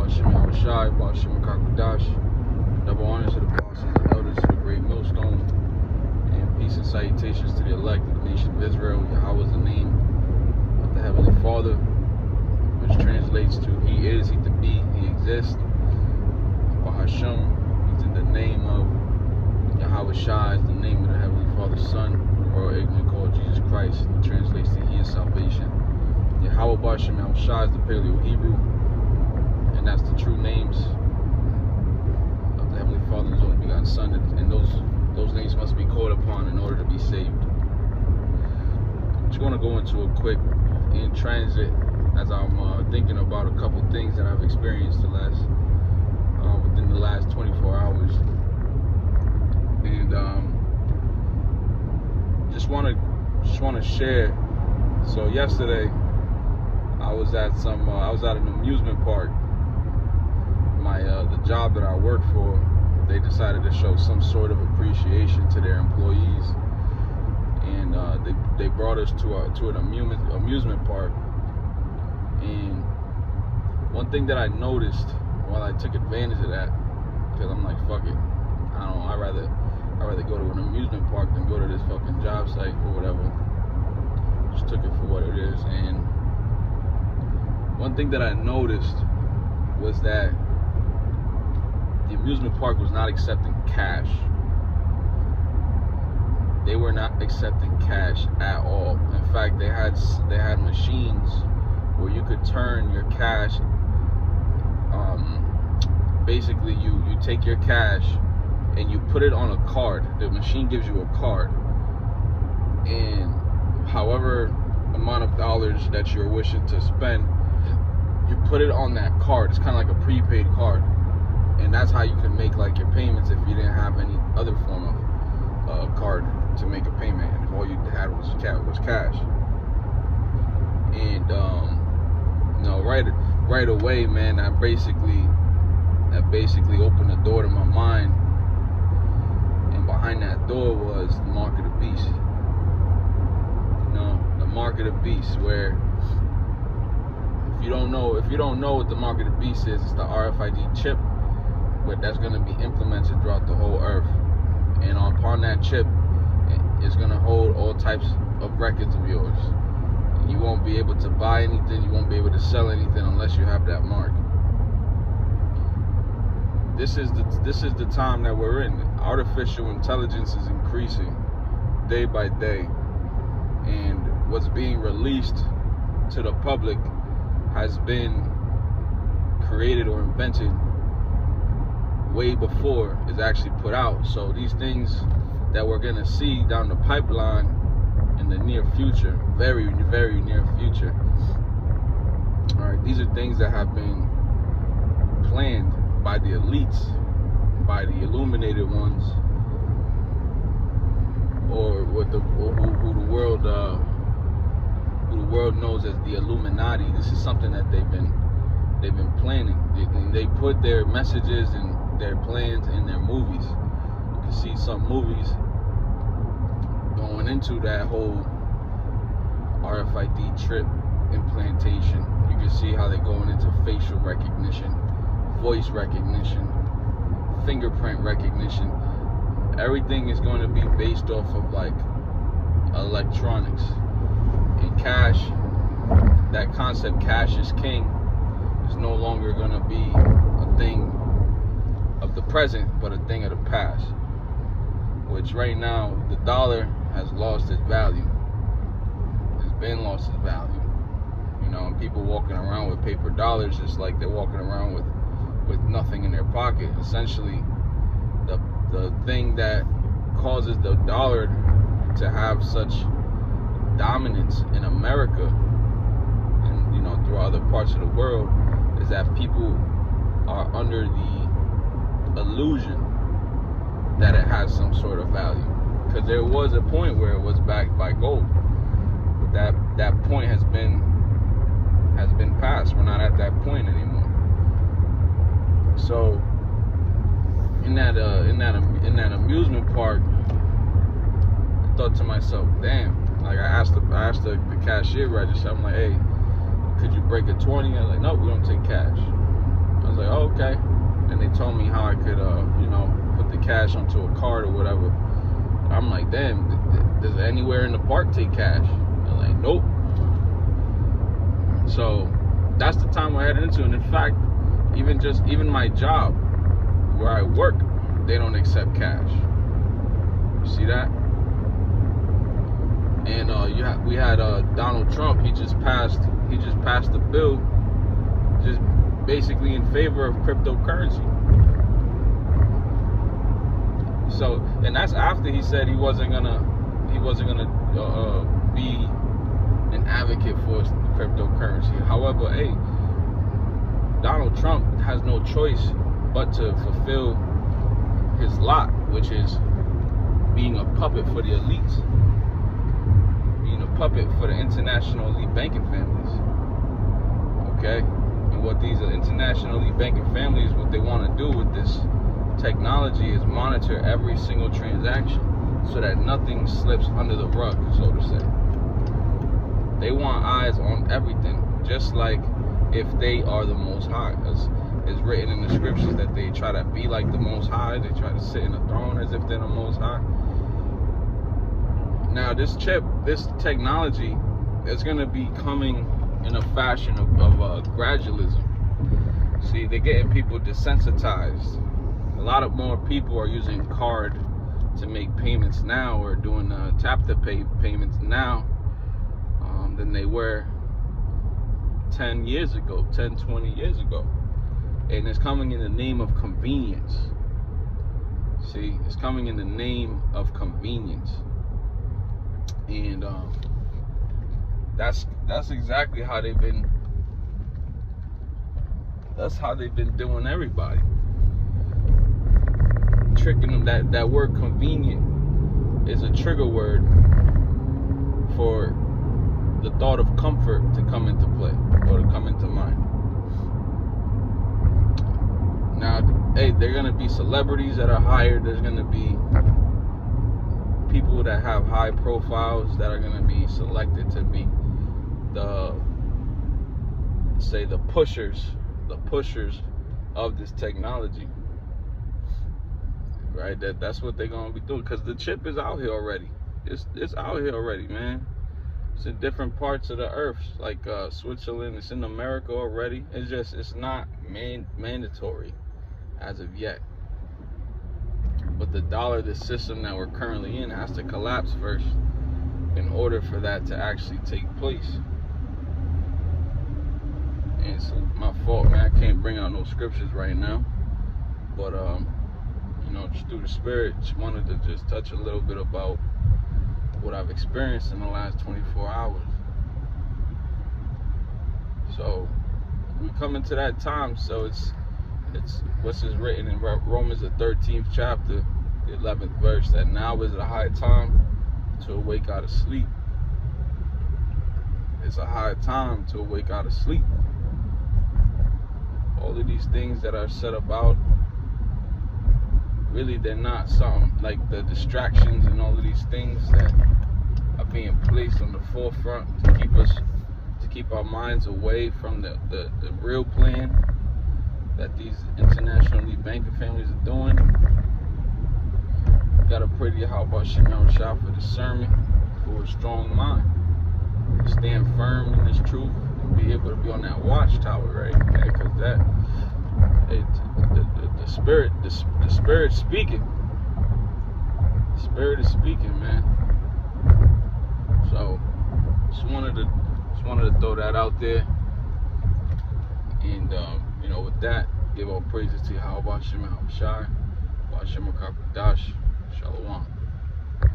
Shimmy Hawashai, Shimmy Kakudash. Double honors to the bosses and elders to the great millstone. And peace and salutations to the elect of the nation of Israel. Yahweh is the name of the Heavenly Father, which translates to He is, He to be, He exists. Bahasham, He's in the name of Yahweh Shai, is the name of the Heavenly Father's Son, the royal ignorant called Jesus Christ. It translates to He is salvation. Yahweh Bahasham Shai is the Paleo Hebrew, and that's the true names of the Heavenly Father and His only begotten Son, and those names must be called upon in order to be saved. Just want to go into a quick in transit as I'm thinking about a couple things that I've experienced within the last 24 hours, and just want to share. So yesterday, I was at an amusement park. The job that I work for, they decided to show some sort of appreciation to their employees, and they brought us to an amusement park. And one thing that I noticed, while I took advantage of that, because I'm like, fuck it, I'd rather go to an amusement park than go to this fucking job site or whatever. Just took it for what it is. And one thing that I noticed was that the amusement park was not accepting cash. They were not accepting cash at all. In fact, they had machines where you could turn your cash. Basically, you take your cash and you put it on a card. The machine gives you a card, and however amount of dollars that you're wishing to spend, you put it on that card. It's kind of like a prepaid card, and that's how you can make like your payments if you didn't have any other form of card to make a payment, and all you had was cash. And right away, man, that basically opened the door to my mind, and behind that door was the mark of the beast. The mark of the beast, where if you don't know what the mark of the beast is, it's the RFID chip, but that's going to be implemented throughout the whole earth, and upon that chip, it's going to hold all types of records of yours. You won't be able to buy anything, you won't be able to sell anything unless you have that mark. This is the time that we're in. Artificial intelligence is increasing day by day, and what's being released to the public has been created or invented way before it's actually put out. So these things that we're gonna see down the pipeline in the near future, very, very near future, all right, these are things that have been planned by the elites, by the illuminated ones, or who the world knows as the Illuminati. This is something that they've been planning. They put their messages and their plans in their movies. You can see some movies going into that whole RFID chip implantation. You can see how they're going into facial recognition, voice recognition, fingerprint recognition. Everything is going to be based off of like electronics. And cash, that concept, cash is king, is no longer going to be a thing of the present, but a thing of the past. Which right now, the dollar has lost its value. It's been lost its value. And people walking around with paper dollars, just like they're walking around with nothing in their pocket. Essentially, the thing that causes the dollar to have such dominance in America and throughout other parts of the world is that people are under the illusion that it has some sort of value, because there was a point where it was backed by gold, but that point has been passed. We're not at that point anymore. So in that amusement park, I thought to myself, damn. Like I asked the cashier register, I'm like, hey, could you break a 20? I was like, no, we don't take cash. I was like, oh, okay. And they told me how I could, put the cash onto a card or whatever. I'm like, damn, does anywhere in the park take cash? They're like, nope. So that's the time I headed into. And in fact, even my job where I work, they don't accept cash. You see that? And we had Donald Trump. He just passed a bill, just basically in favor of cryptocurrency. So, and that's after he said he wasn't gonna be an advocate for cryptocurrency. However, hey, Donald Trump has no choice but to fulfill his lot, which is being a puppet for the elites, being a puppet for the international elite banking families. Okay? And what these international elite banking families, what they want to do with this technology is monitor every single transaction so that nothing slips under the rug, so to say. They want eyes on everything, just like if they are the Most High. As it's written in the scriptures that they try to be like the Most High, they try to sit in a throne as if they're the Most High. Now this technology is going to be coming in a fashion of gradualism. See, they're getting people desensitized. A lot of more people are using card to make payments now, or doing tap-to-pay payments now than they were 10 years ago, 10, 20 years ago. And it's coming in the name of convenience. See, it's coming in the name of convenience. And that's exactly how they've been. That's how they've been doing everybody. Tricking them. That word convenient is a trigger word for the thought of comfort to come into play or to come into mind. Now, hey, they're gonna be celebrities that are hired. There's gonna be people that have high profiles that are gonna be selected to be the pushers of this technology. Right, that's what they're gonna be doing, because the chip is out here already. It's out here already, man. It's in different parts of the earth, like Switzerland. It's in America already. It's not mandatory as of yet. But the system that we're currently in, has to collapse first in order for that to actually take place. And it's my fault, man. I can't bring out no scriptures right now, but just through the Spirit, just wanted to just touch a little bit about what I've experienced in the last 24 hours. So we're coming to that time. So it's what's written in Romans the 13th chapter, the 11th verse, that now is a high time to awake out of sleep. It's a high time to awake out of sleep. All of these things that are said about, really, they're not something like the distractions and all of these things that are being placed on the forefront to keep our minds away from the real plan that these international elite banking families are doing. Gotta pray to Yahweh Shem Shah for discernment, for a strong mind, stand firm in this truth, and be able to be on that watchtower, right? Because the spirit speaking. The Spirit is speaking, man. So just wanted to throw that out there. And with that, give all praises to Yahweh Shem Shai, Shem Shalom.